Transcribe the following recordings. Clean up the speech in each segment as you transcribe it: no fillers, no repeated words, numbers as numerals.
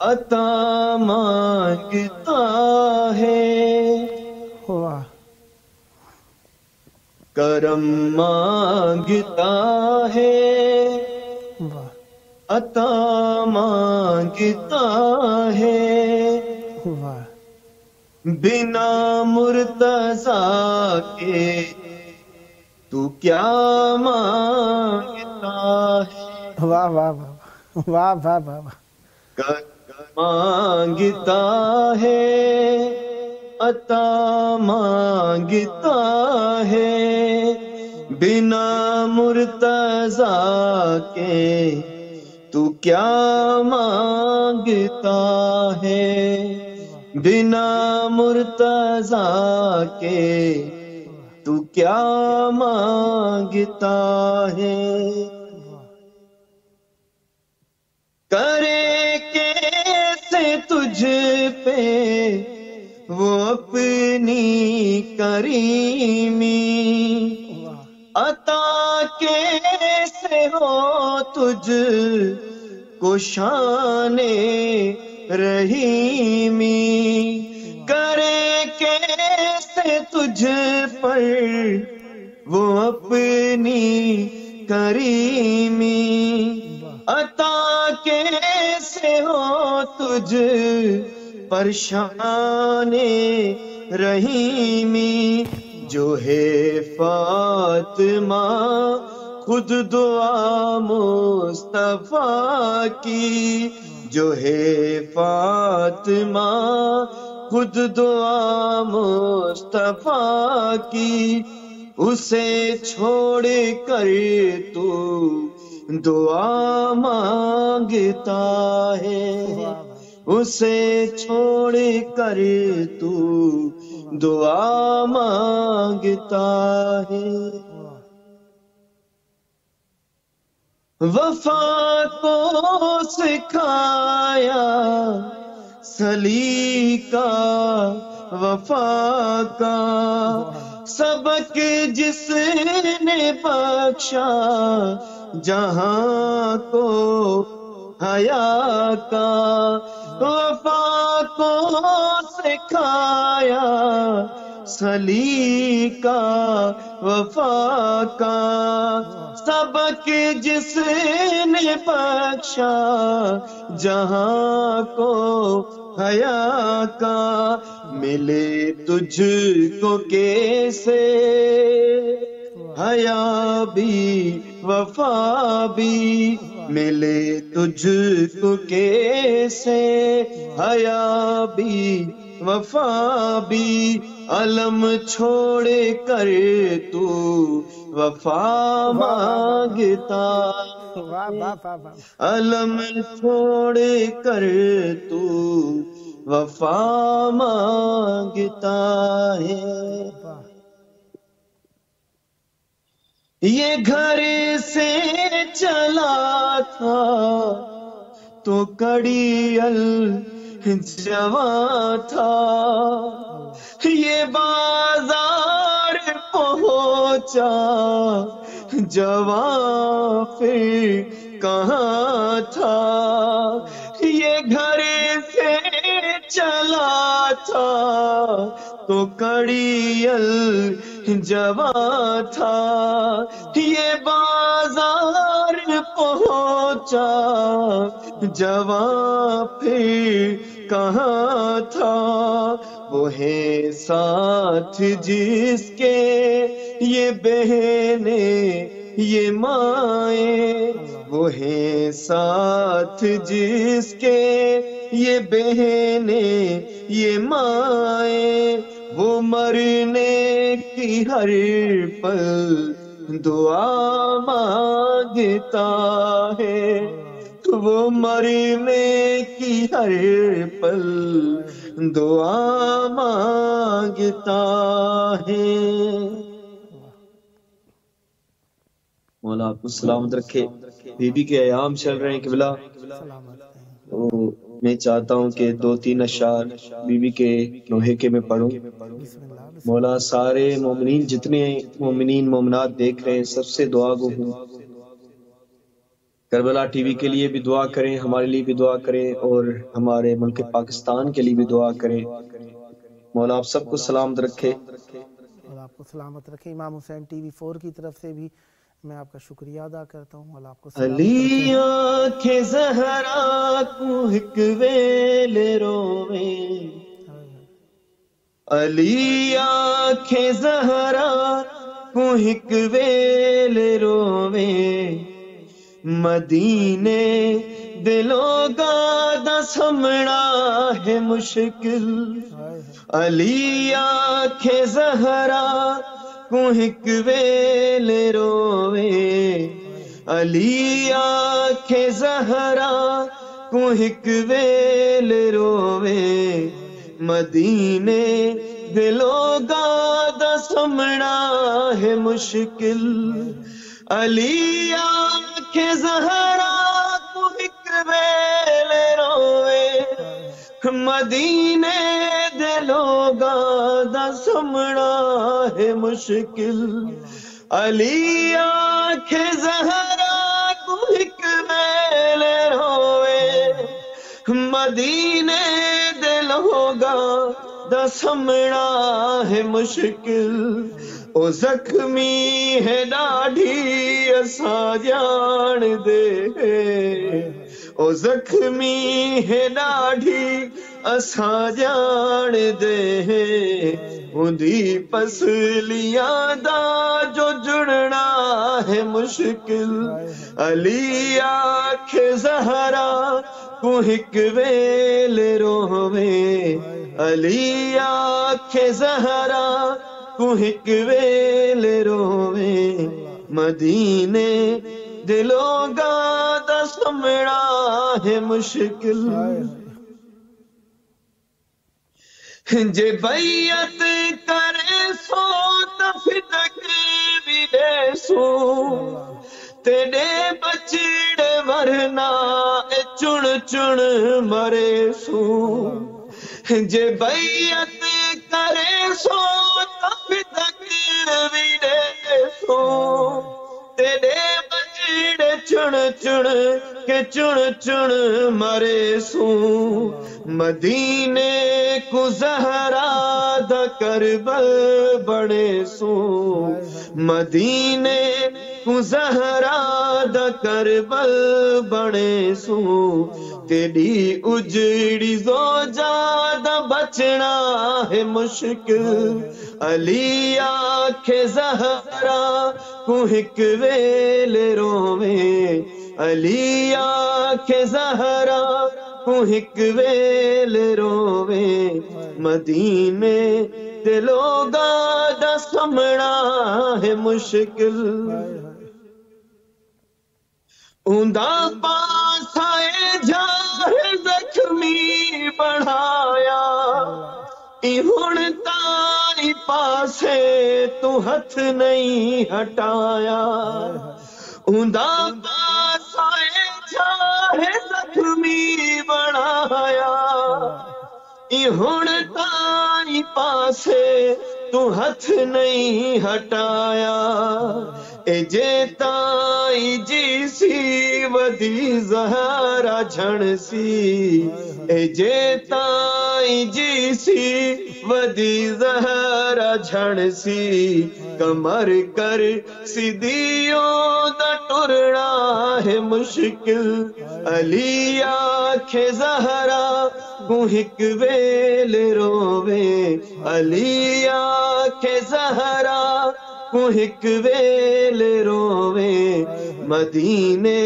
عطا مانگتا ہے، واہ کرم مانگتا ہے، واہ عطا مانگتا ہے، واہ بنا مرتضیٰ کے تو کیا مانگتا ہے، واہ واہ واہ واہ واہ واہ واہ مانگتا ہے، عطا مانگتا ہے، بنا مرتضیٰ کے تو کیا مانگتا ہے، بنا مرتضیٰ کے تو کیا مانگتا ہے، کرے کیسے تجھ پہ وہ اپنی کریمی، عطا کیسے ہو تجھ کو شان رحیمی، کرے کیسے تجھ پر وہ اپنی کریمی، عطا کیسے ہو تجھ پر شان رحیمی، جو ہے فاطمہ خود دعا مصطفیٰ کی، جو ہے فاطمہ خود دعا مصطفیٰ کی، اسے چھوڑ کر تو دعا مانگتا ہے، اسے چھوڑ کر تو دعا مانگتا ہے، وفا کو سکھایا سلیقہ وفا کا، سبق جس نے بخشا جہاں کو حیا کا، وفا کو سکھایا سلیقہ وفا کا، سبق جس نے بخشا جہاں کو حیا کا، ملے تجھ کو کیسے حیا بھی وفا بھی، ملے تجھ کو کیسے حیا بھی وفا بھی، علم چھوڑ کر تو وفا مانگتا، علم چھوڑ کر تو وفا مانگتا ہے، یہ گھر سے چلا تھا تو کڑیل جواں تھا، یہ بازار پہنچا جواں پھر کہاں تھا، یہ گھر سے چلا تھا تو کڑیل جواں تھا، یہ بازار پہنچا جواں پھر کہاں تھا، وہ ہے ساتھ جس کے یہ بہنیں یہ مائیں، وہ ہے ساتھ جس کے یہ بہنیں یہ مائیں، وہ مرنے کی ہر پل دعا مانگتا ہے، وہ مرنے کی ہر پل دعا مانگتا ہے۔ مولا آپ کو سلامت رکھے۔ بی بی کے ایام چل رہے ہیں قبلہ، تو میں چاہتا ہوں کہ 2-3 اشعار بی بی کے نوحے کے میں پڑھوں۔ مولا سارے مومنین جتنے مومنین مومنات دیکھ رہے ہیں سب سے دعا گو ہوں کربلا ٹی وی کے لیے بھی دعا کریں، ہمارے لیے بھی دعا کریں، اور ہمارے ملک پاکستان کے لیے بھی دعا کریں۔ مولا آپ سب کو سلامت رکھے۔ اور آپ کو سلامت رکھے۔ امام حسین ٹی وی 4 کی طرف سے بھی میں آپ کا شکریہ ادا کرتا ہوں۔ اللہ آپ کو سلامت رکھے۔ علی آنکھیں زہرا کو ہک ویل رویں، علی آنکھیں زہرا کو ہک ویل رویں، مدینے دلوں کا سمنا ہے مشکل، علی آنکھیں زہرا کو ہک ویل رویں، علی آنکھیں زہرا کو ہک ویل رویں، مدینے دلوں کا سمنا ہے مشکل، علی آنکھیں زہرا کو ہک ویل رویں، مدینے دلوں کا سمنا ہے مشکل، علی آنکھیں زہرا کو ہک ویل رویں، مدینے دلوں کا سمنا ہے مشکل، او زخمی ہے ڈاڈھی اساں جان دے، او زخمی ہے ڈاڈھی اساں جان دے، اندھی پسلیاں دا جو جڑنا ہے مشکل، علی آنکھیں زہرا کو ہک ویل رویں، علی آنکھیں زہرا کو ہک ویل رویں، مدینے دلوں کا سمنا ہے مشکل، جے بیعت کرے سو تفتک بھی دے سو، تیرے بچڑے ورنہ چن چن مرے سو، جے بیعت کرے سو تفتک بھی دے سو، تیرے بچڑے چن چن کے چن چن مرے سو، مدینے کو زہرا دا کربل بڑے سو، مدینے کو زہرا دا کربل بڑے سو، تیری اجڑی زوجہ بچنا ہے مشکل، علی آنکھیں زہرا کو ہک ویل رویں، علی آنکھیں زہرا کو ہک ویل رویں، مدینے دلوں دا سمنا ہے مشکل، اوندا پاسائے جاہ زخمی بڑھایا، ہن تائی پاسے تو ہاتھ نہیں ہٹایا، اوندا پاسائے جاہ زخمی بڑھایا، ہن تائی پاسے تو ہاتھ نہیں ہٹایا، اے جے تائی جی سی ودی زہرا جھن سی، اے جے تائی جی سی ودی زہرا جھن سی، کمر کر سیدھیوں دا ٹرنا ہے مشکل، علی آنکھیں زہرا کو ہک ویل رویں، علی آنکھیں زہرا کو ہک ویل رویں، مدینے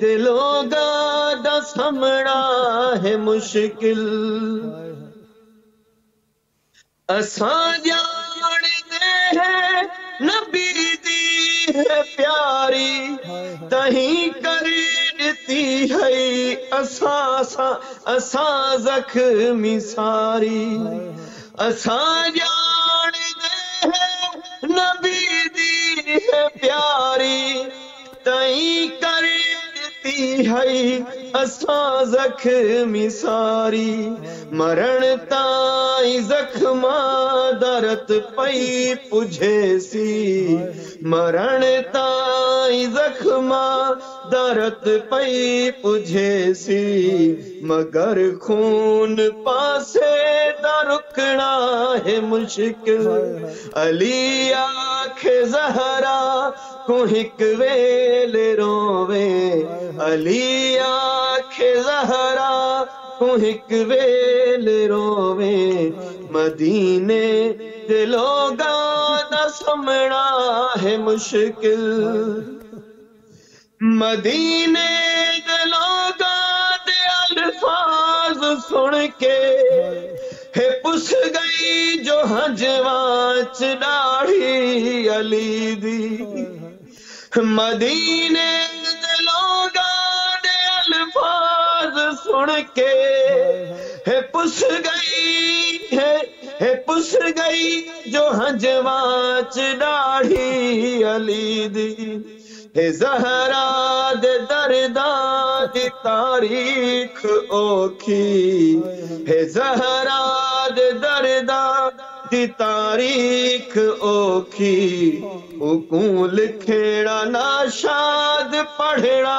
دلوں دا سمنا ہے مشکل، اساں جان دے ہیں نبی دی ہے پیاری، تہیں کر دیتی ہے اساں زخمی ساری، اساں جان دے ہیں نبی دی ہے پیاری، تہیں کر دیتی ہے اساں زخمی ساری، مرن تائیں زخماں درد پئی پجھے سی مرن تائیں زخماں درد پئی پجھے سی مگر خون پاسے دا رکنا ہے مشکل علی آنکھ زہرا کو ہک ویل روے علی آنکھ زہرا کو ہک ویل روے مدینے دے لوگاں دا سمنا ہے مشکل مدینے دے لوگاں دے الفاظ سن کے ہے پس گئی جو ہنجواں چ داڑھی علی دی مدینے دے لوگاں دے الفاظ سن کے ہے پس گئی ہے پس گئی جو ہنجواں چ داڑھی علی دی ہے زہرا دے درداں دی تاریخ اوکھی ہے زہرا دے درداں دی تاریخ اوکھی حکم لکھنا ناشاد پڑھنا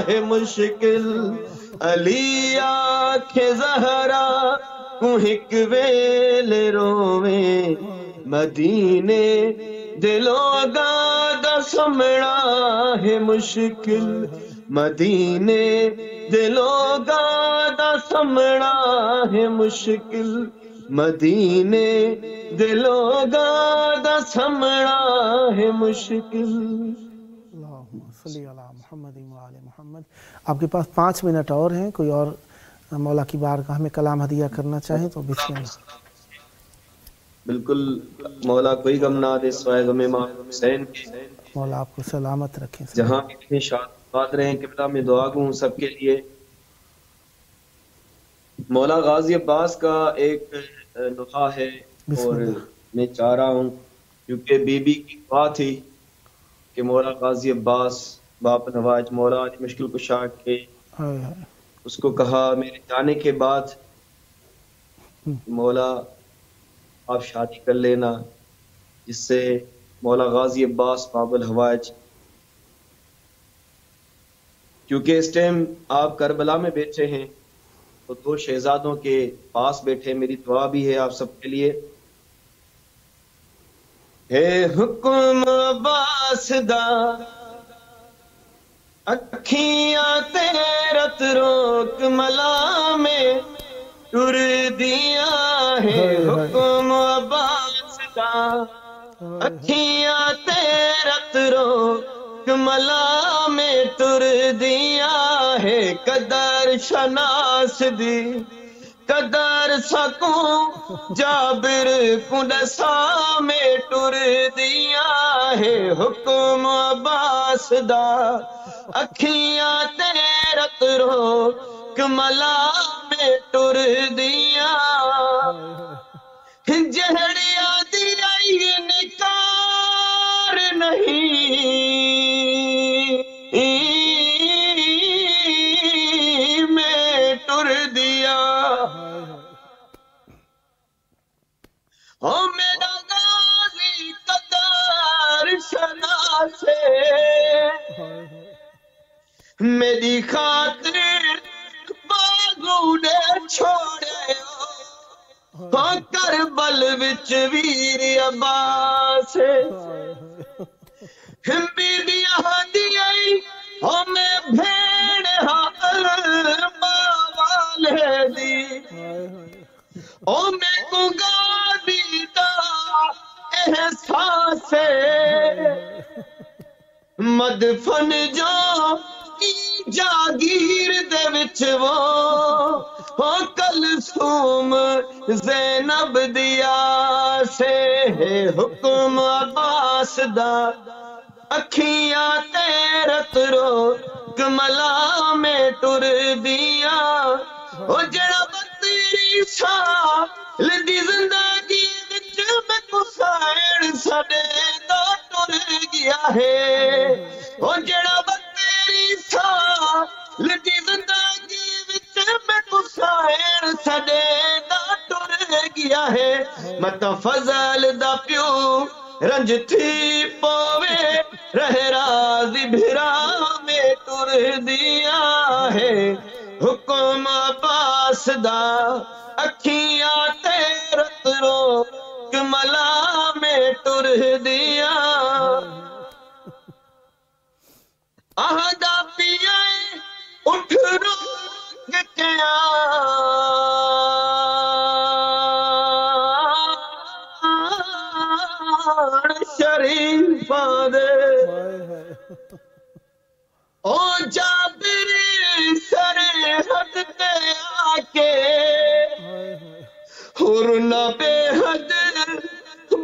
ہے مشکل علی آنکھ زہرا کو ہک ویل روے مدینے دے لوگاں دا سمنا ہے مشکل مدینے دے لوگاں دا سمنا ہے مشکل مدینے دے لوگاں دا سمنا ہے مشکل اللہم صلی علی محمد و آل محمد۔ آپ کے پاس 5 منٹ اور ہیں، کوئی اور مولا کی بارگاہ میں کلام ہدیہ کرنا چاہیں تو بسم اللہ۔ بالکل مولا کوئی غم نہ دے سوائے غم امام حسین کے، مولا آپ کو سلامت رکھیں۔ جہاں بھی شاد رہیں قبلہ میں دعا گوں سب کے لیے۔ مولا غازی عباس کا ایک نخا ہے اور میں چاہ رہا ہوں کیونکہ بی بی کی دعا تھی کہ مولا غازی عباس باپ نواز مولا علی مشکل کشا کے اس کو کہا میرے جانے کے بعد مولا آپ شادی کر لینا، جس سے مولا غازی عباس باب الحوائج، کیونکہ اس ٹائم آپ کربلا میں بیٹھے ہیں تو 2 شہزادوں کے پاس بیٹھے، میری دعا بھی ہے آپ سب کے لیے۔ ہے حکم عباس دا اکھیاں تیرت روک ملا میں ٹر دیا ہے، حکم عباس دا اکھیاں تیرت روک ملا میں ٹر دیا ہے، قدر شناس دی قدر سکوں جابر کنڈسا میں ٹر دیا ہے، حکم عباس دا اکھیاں تیرت روک ملا میں ٹر دیا، جہڑیا دی نکار نہیں میں ٹر دیا، او میرا غازی قدر شناسے میری خاطر بازو نے چھوڑے کربل وچ ویر عباس بیبیاں دیائی او میں بھیڑ ہاں والے دی او میں کو غازی دا احساس مدفن جو جاگیر دے وچ وہ کلثوم زینب دیا سے، حکم عباس دا اکھیاں تیرت روک ملا میں ٹر دیا، او جڑا 32 سال دی زندگی وچ میں کسائن سڈے دا ٹر گیا ہے، او جڑا 32 سال دی زندگی وچ میں کسائن سڈے دا ٹر گیا دیا ہے مت فضل دا پیو رنج تھی پوے رہ راضی بھرا میں ٹر دیا ہے حکم عباس دا اکھیاں تیرت رو کملا میں ٹر دیا آہدہ پیا اٹھ روک کے شریفہ دے او جابر سرحد تے آکے حرنا بے حد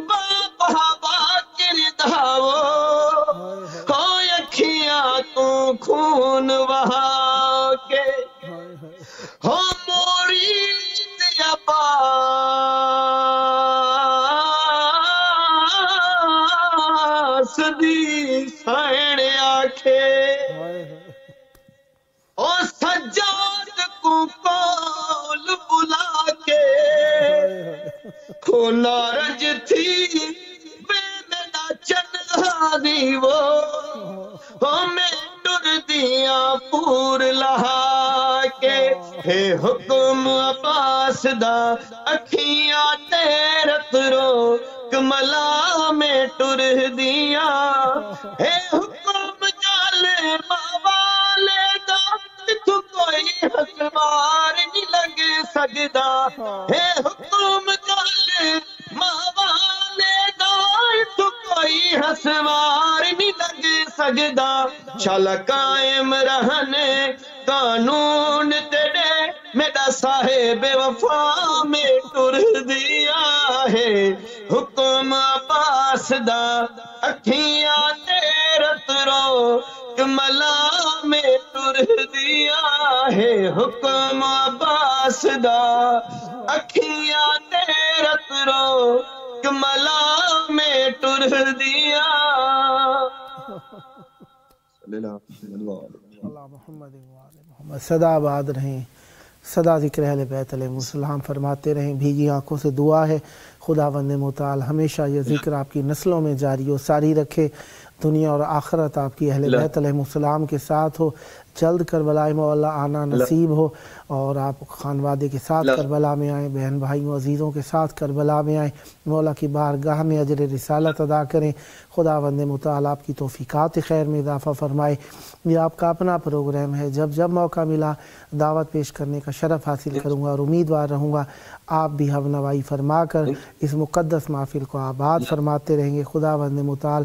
باپ ہوا کرداو ہو اکھیاں تو خون بہا کے ہو مرید عباس دی سائن آکھے او سجاد کو کول بلا کے کھونا رج تھی بے میرا چنہا دیو ہمیں ٹر دیاں پور لہا کے ہے حکم عباس دا اکھیاں تیرت رو کملا میں ٹر دیاں ہے حکم جالے موالے دا تو کوئی حسوار نہیں لگ سکدا ہے حکم جالے موالے دا تو کوئی حسوار نہیں لگ سکدا شالا قائم رہنے قانون تیرے میرا صاحب وفا میں ٹر دیا ہے حکم عباس دا اکھیاں تیرت رو کملا میں ٹر دیا ہے حکم عباس دا اکھیاں تیرت رو کملا میں ٹر دیا اللہ محمد صدا آباد رہیں صدا ذکر اہل بیت علیہ السلام فرماتے رہیں بھیگی آنکھوں سے دعا ہے خداوند متعال ہمیشہ یہ ذکر آپ کی نسلوں میں جاری و ساری رکھے دنیا اور آخرت آپ کی اہل بیت علیہ السلام کے ساتھ ہو جلد کربلا مولا آنا نصیب ہو اور آپ خانوادے کے ساتھ کربلا میں آئیں بہن بھائیوں عزیزوں کے ساتھ کربلا میں آئیں مولا کی بارگاہ میں اجر رسالت ادا کریں خداوند متعال آپ کی توفیقات خیر میں اضافہ فرمائے یہ آپ کا اپنا پروگرام ہے جب جب موقع ملا دعوت پیش کرنے کا شرف حاصل کروں گا اور امیدوار رہوں گا آپ بھی ہم نوائی فرما کر اس مقدس محفل کو آباد فرماتے رہیں گے خداوند متعال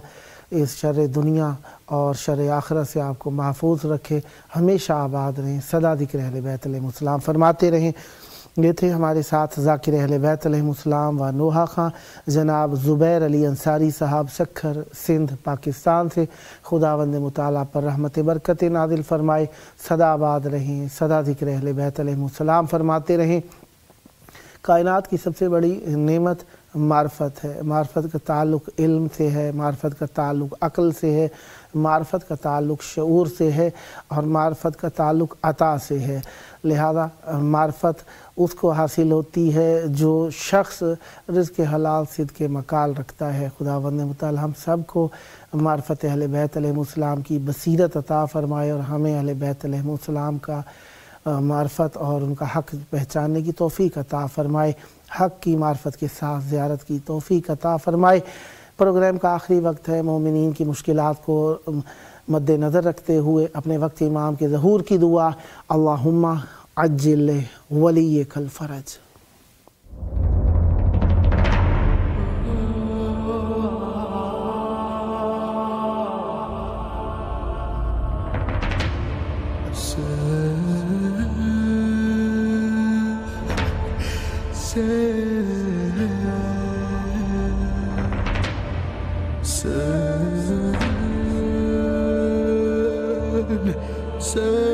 اس شر دنیا اور شر آخرت سے آپ کو محفوظ رکھے ہمیشہ آباد رہیں صدا ذکر اہل بیت علیہ السلام فرماتے رہیں یہ تھے ہمارے ساتھ ذاکر اہل بیت علیہ السلام و نوحہ خان جناب زبیر علی انصاری صاحب سکھر سندھ پاکستان سے خداوند متعال پر رحمت برکت نازل فرمائے صدا آباد رہیں صدا ذکر اہل بیت علیہ السلام فرماتے رہیں کائنات کی سب سے بڑی نعمت معرفت ہے معرفت کا تعلق علم سے ہے معرفت کا تعلق عقل سے ہے معرفت کا تعلق شعور سے ہے اور معرفت کا تعلق عطا سے ہے لہذا معرفت اس کو حاصل ہوتی ہے جو شخص رزق حلال صدق مقال رکھتا ہے خداوند متعال ہم سب کو معرفت اہل بیت علیہ السلام کی بصیرت عطا فرمائے اور ہمیں اہل بیت علیہ السلام کا معرفت اور ان کا حق پہچاننے کی توفیق عطا فرمائے حق کی معرفت کے ساتھ زیارت کی توفیق عطا فرمائے پروگرام کا آخری وقت ہے مومنین کی مشکلات کو مد نظر رکھتے ہوئے اپنے وقت امام کے ظہور کی دعا اللہم عجل ولیک الفرج Sun